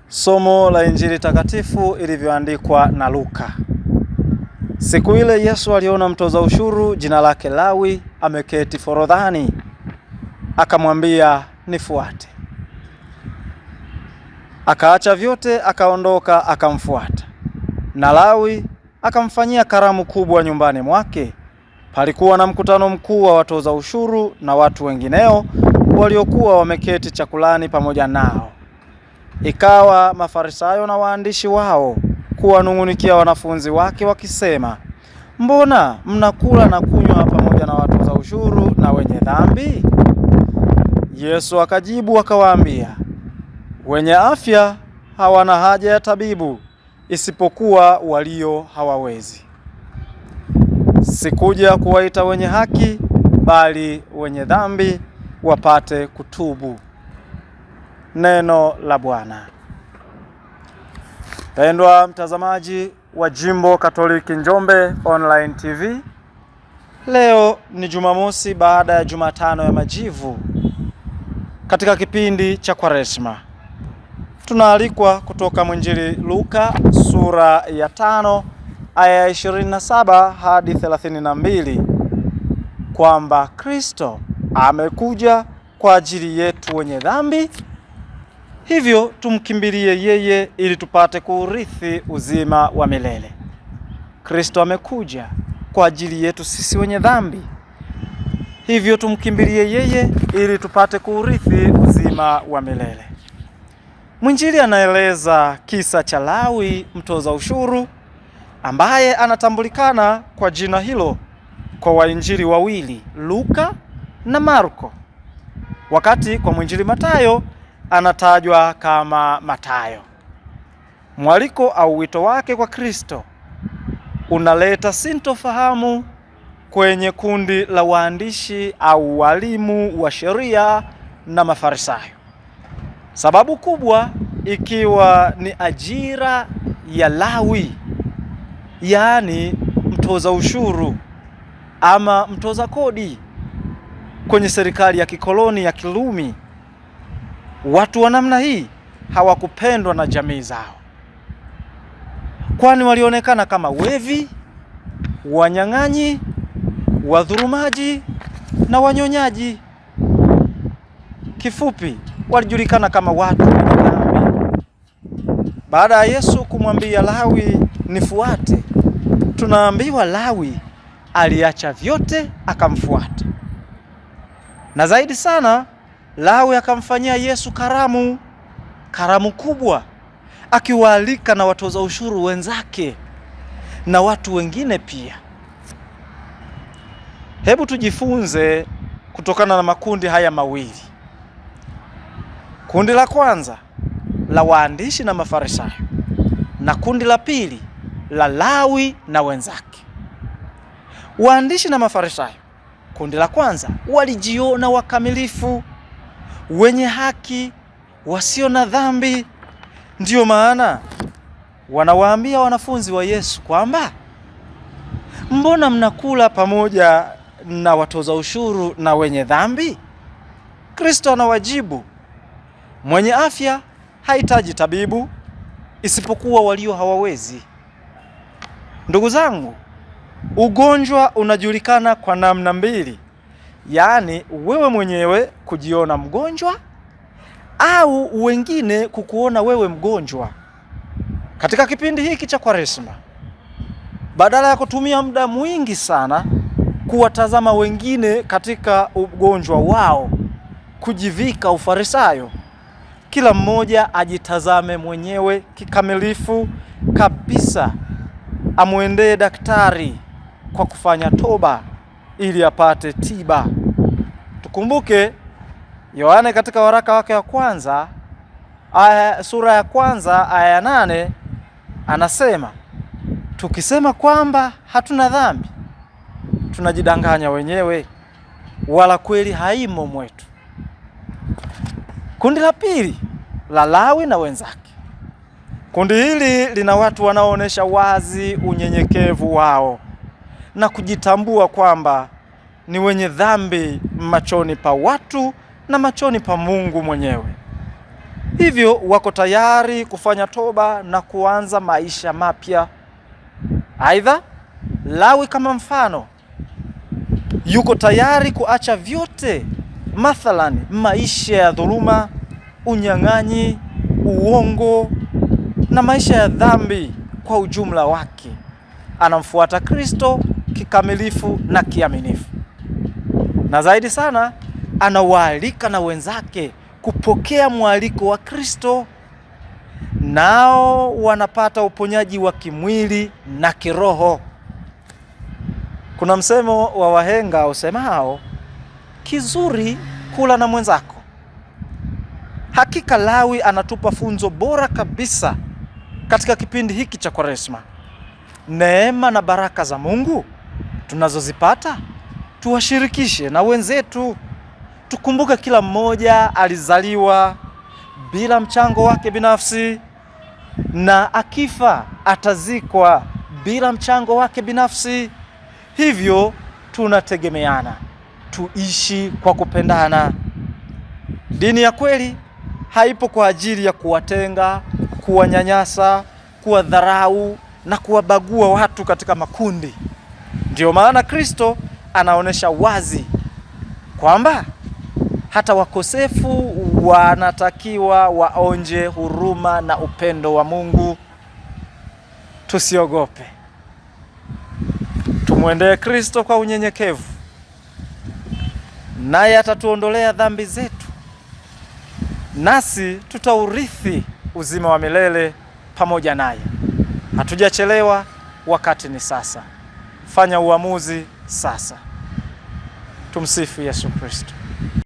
Somo la Injili takatifu ilivyoandikwa na Luka. Siku ile Yesu aliona mtoza ushuru jina lake Lawi ameketi forodhani. Akamwambia, nifuate. Akaacha vyote akaondoka akamfuata. Na Lawi akamfanyia karamu kubwa nyumbani mwake. Palikuwa na mkutano mkuu wa watoza ushuru na watu wengineo waliokuwa wameketi chakulani pamoja nao. Ikawa Mafarisayo na waandishi wao kuwanung'unikia wanafunzi wake wakisema, mbona mnakula na kunywa pamoja na watoza ushuru na wenye dhambi? Yesu akajibu akawaambia, wenye afya hawana haja ya tabibu, isipokuwa walio hawawezi. Sikuja kuwaita wenye haki, bali wenye dhambi wapate kutubu. Neno la Bwana. Pendwa mtazamaji wa Jimbo Katoliki Njombe Online TV, leo ni Jumamosi baada ya Jumatano ya Majivu. Katika kipindi cha Kwaresma tunaalikwa kutoka mwinjili Luka sura ya 5 aya ya 27 hadi 32 kwamba Kristo amekuja kwa ajili yetu wenye dhambi, hivyo tumkimbilie yeye ili tupate kuurithi uzima wa milele. Kristo amekuja kwa ajili yetu sisi wenye dhambi, hivyo tumkimbilie yeye ili tupate kuurithi uzima wa milele. Mwinjili anaeleza kisa cha Lawi mtoza ushuru ambaye anatambulikana kwa jina hilo kwa wainjili wawili, Luka na Marko, wakati kwa mwinjili Mathayo anatajwa kama Mathayo. Mwaliko au wito wake kwa Kristo unaleta sintofahamu kwenye kundi la waandishi au walimu wa sheria na Mafarisayo. Sababu kubwa ikiwa ni ajira ya Lawi, yaani mtoza ushuru ama mtoza kodi kwenye serikali ya kikoloni ya Kirumi. Watu wa namna hii hawakupendwa na jamii zao, kwani walionekana kama wevi, wanyang'anyi, wadhulumaji na wanyonyaji. Kifupi, walijulikana kama watu wenye dhambi. Baada ya Yesu kumwambia Lawi, nifuate, tunaambiwa Lawi aliacha vyote akamfuata. Na zaidi sana, Lawi akamfanyia Yesu karamu kubwa, akiwaalika na watoza ushuru wenzake na watu wengine pia. Hebu tujifunze kutokana na makundi haya mawili. Kundi la kwanza la waandishi na Mafarisayo, na kundi la pili la Lawi na wenzake. Waandishi na Mafarisayo, kundi la kwanza, walijiona wakamilifu, wenye haki, wasio na dhambi. Ndiyo maana wanawaambia wanafunzi wa Yesu kwamba, mbona mnakula pamoja na watoza ushuru na wenye dhambi? Kristo anawajibu, mwenye afya hahitaji tabibu, isipokuwa walio hawawezi. Ndugu zangu, ugonjwa unajulikana kwa namna mbili, yaani wewe mwenyewe kujiona mgonjwa au wengine kukuona wewe mgonjwa. Katika kipindi hiki cha Kwaresma, badala ya kutumia muda mwingi sana kuwatazama wengine katika ugonjwa wao, kujivika ufarisayo, kila mmoja ajitazame mwenyewe kikamilifu kabisa, amwendee daktari kwa kufanya toba ili apate tiba. Tukumbuke Yohane katika waraka wake wa kwanza sura ya kwanza aya ya 8 anasema, tukisema kwamba hatuna dhambi tunajidanganya wenyewe, wala kweli haimo mwetu. Kundi la pili la Lawi na wenzake. Kundi hili lina watu wanaoonyesha wazi unyenyekevu wao na kujitambua kwamba ni wenye dhambi machoni pa watu na machoni pa Mungu mwenyewe. hivyo wako tayari kufanya toba na kuanza maisha mapya. Aidha, Lawi kama mfano yuko tayari kuacha vyote, mathalan maisha ya dhuluma, unyang'anyi, uongo na maisha ya dhambi kwa ujumla wake. Anamfuata Kristo kikamilifu na kiaminifu, na zaidi sana anawaalika na wenzake kupokea mwaliko wa Kristo, nao wanapata uponyaji wa kimwili na kiroho. Kuna msemo wa wahenga usemao, kizuri kula na mwenzako. Hakika Lawi anatupa funzo bora kabisa katika kipindi hiki cha Kwaresma. Neema na baraka za Mungu tunazozipata tuwashirikishe na wenzetu. Tukumbuke kila mmoja alizaliwa bila mchango wake binafsi, na akifa atazikwa bila mchango wake binafsi. Hivyo tunategemeana, tuishi kwa kupendana. Dini ya kweli haipo kwa ajili ya kuwatenga, kuwanyanyasa, kuwadharau na kuwabagua watu katika makundi. Ndiyo maana Kristo anaonesha wazi kwamba hata wakosefu wanatakiwa waonje huruma na upendo wa Mungu. Tusiogope, tumwendee Kristo kwa unyenyekevu, naye atatuondolea dhambi zetu, nasi tutaurithi uzima wa milele pamoja naye. Hatujachelewa, wakati ni sasa. Fanya uamuzi sasa. Tumsifu Yesu Kristo.